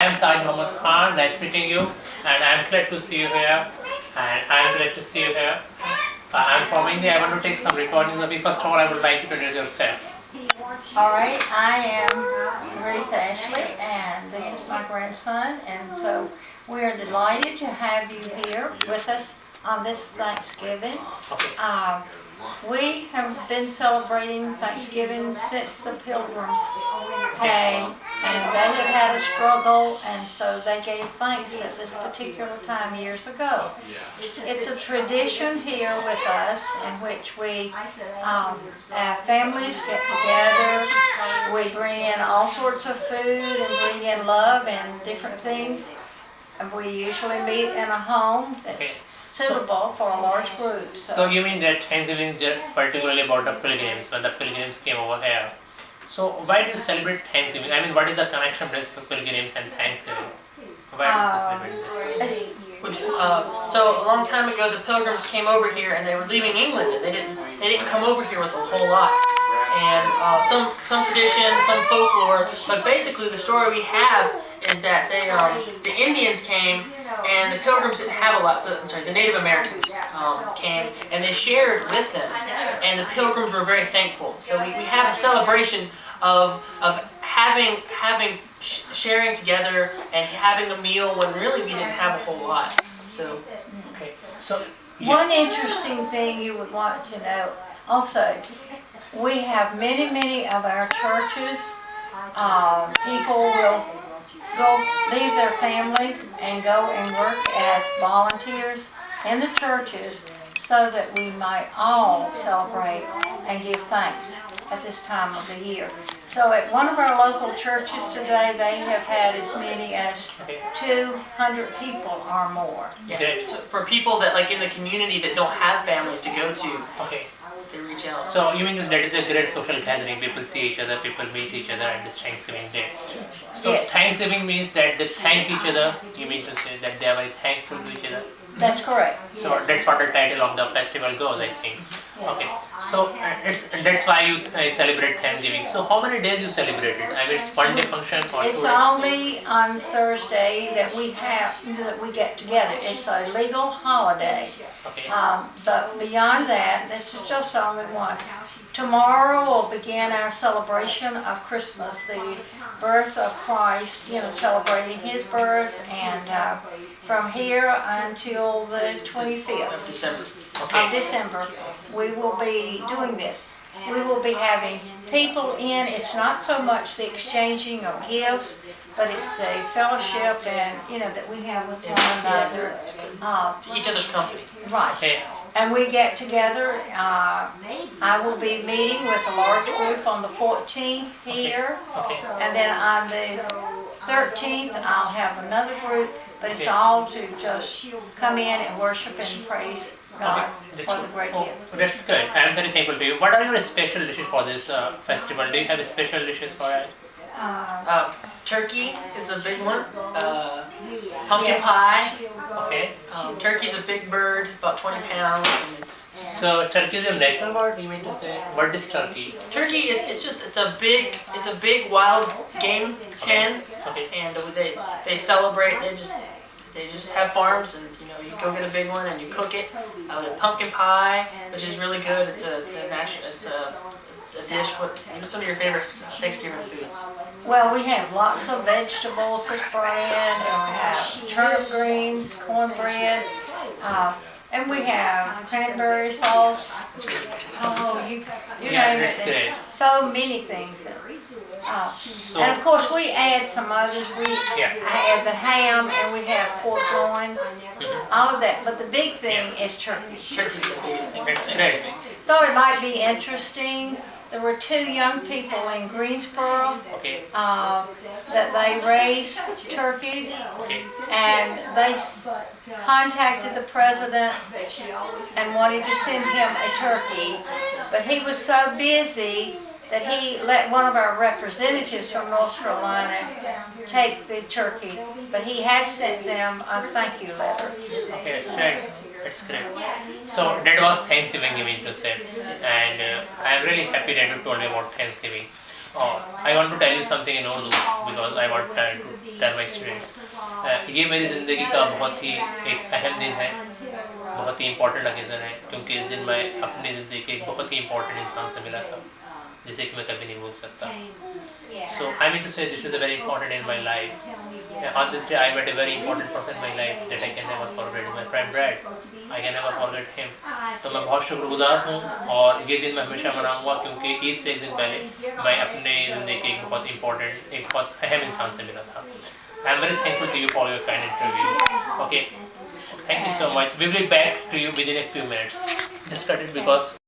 I'm Taj Mohammed Khan. Nice meeting you, and I'm glad to see you here. And I'm glad to see you here. I'm from India. I want to take some recordings of you. First of all, I would like you to introduce yourself. All right, I am Ruth Ashley, and this is my grandson, and so we are delighted to have you here with us on this Thanksgiving. Okay. We have been celebrating Thanksgiving since the Pilgrims came, and they have had a struggle, and so they gave thanks at this particular time years ago. It's a tradition here with us in which we, our families get together, we bring in all sorts of food and bring in love and different things, and we usually meet in a home that's suitable for a large group. So you mean that Thanksgiving is particularly about the pilgrims, when the pilgrims came over here. So why do you celebrate Thanksgiving? I mean, what is the connection between pilgrims and Thanksgiving? Why do you celebrate this? So a long time ago, the Pilgrims came over here, and they were leaving England, and they didn't come over here with a whole lot. And some traditions, some folklore, but basically the story we have is that the Indians came, and the Pilgrims didn't have a lot. So the Native Americans came, and they shared with them, and the Pilgrims were very thankful. So we have a celebration of sharing together and having a meal when really we didn't have a whole lot. So Okay. So One interesting thing you would want to know also, we have many of our churches, people will leave their families and go and work as volunteers in the churches so that we might all celebrate and give thanks at this time of the year. So at one of our local churches today, they have had as many as 200 people or more. yeah, so for people that like in the community that don't have families to go to, okay. they reach out. So you mean that it is a great social gathering? People see each other, people meet each other at this Thanksgiving day. So Yes. Thanksgiving means that they thank each other. You mean to say that they are very thankful to each other? That's correct. So Yes. that's what the title of the festival goes, I think. Yes. Okay. So that's why you celebrate Thanksgiving. So how many days you celebrate it? I mean, it's one day function or It's 2 days? only on Thursday that we get together. It's a legal holiday. Okay. But beyond that, this is just only one. Tomorrow will begin our celebration of Christmas, the birth of Christ, celebrating His birth, and from here until the 25th Of December. of December, we will be doing this. We will be having people in. It's not so much the exchanging of gifts, but it's the fellowship and that we have with one another. To each other's company. Right. Okay. And we get together. I will be meeting with a large group on the 14th here, Okay. and then on the 13th I'll have another group. But it's all to just come in and worship and praise God for the great Oh, gift. that's good. I'm very thankful to you. What are your special dishes for this festival? Do you have special dishes for it? Turkey is a big one. Pumpkin Yeah. pie. Okay. Turkey's a big bird, about 20 pounds, and it's So turkey is your national bird, you mean to say? What is turkey? turkey is it's a big wild game hen, Okay. and they celebrate. They just have farms, and you go get a big one and you cook it. The pumpkin pie, which is really good. It's a dish. What some of your favorite Thanksgiving foods? Well, we have lots of vegetables as bread, and we have turnip greens, cornbread, and we have cranberry sauce. Oh, you Yeah, name it. that's There's great. so many things. So And of course, we add some others. Yeah. I add the ham, and we have pork loin, all of that. But the big thing is turkey. Turkey's the biggest thing. That's great. Thought it might be interesting. There were 2 young people in Greensboro Okay. that they raised turkeys, Okay. and they contacted the president and wanted to send him a turkey, but he was so busy that he let one of our representatives from North Carolina take the turkey, but he has sent them a thank you letter. Okay, that's great. That's great. So that was Thanksgiving, you mean to say. And I am really happy that you told me about Thanksgiving. I want to tell you something in Urdu because I want to tell my students. ये मेरी ज़िंदगी का बहुत ही एक अहम दिन है, बहुत ही इम्पोर्टेंट ओकेज़न है, क्योंकि इस दिन मैं अपनी ज़िंदगी के एक बहुत ही इम्पोर्टेंट इंसान से मिला था, जिसे कि मैं कभी नहीं भूल सकता. So I mean to say this is a very important in my life. On this day I met a very important person in my life that I can never forget. Is my friend Brad. I can never forget him. तो मैं बहुत शुक्रगुजार हूँ और ये दिन मैं हमेशा मनाऊँगा, क्योंकि ईद से एक दिन पहले मैं अपने ज़िंदगी के एक बहुत इम्पोर्टेंट, एक बहुत अहम इंसान से मिला था. I am very thankful to you for your kind interview. Okay, thank you so much. We will be back to you within a few minutes. Just cut it because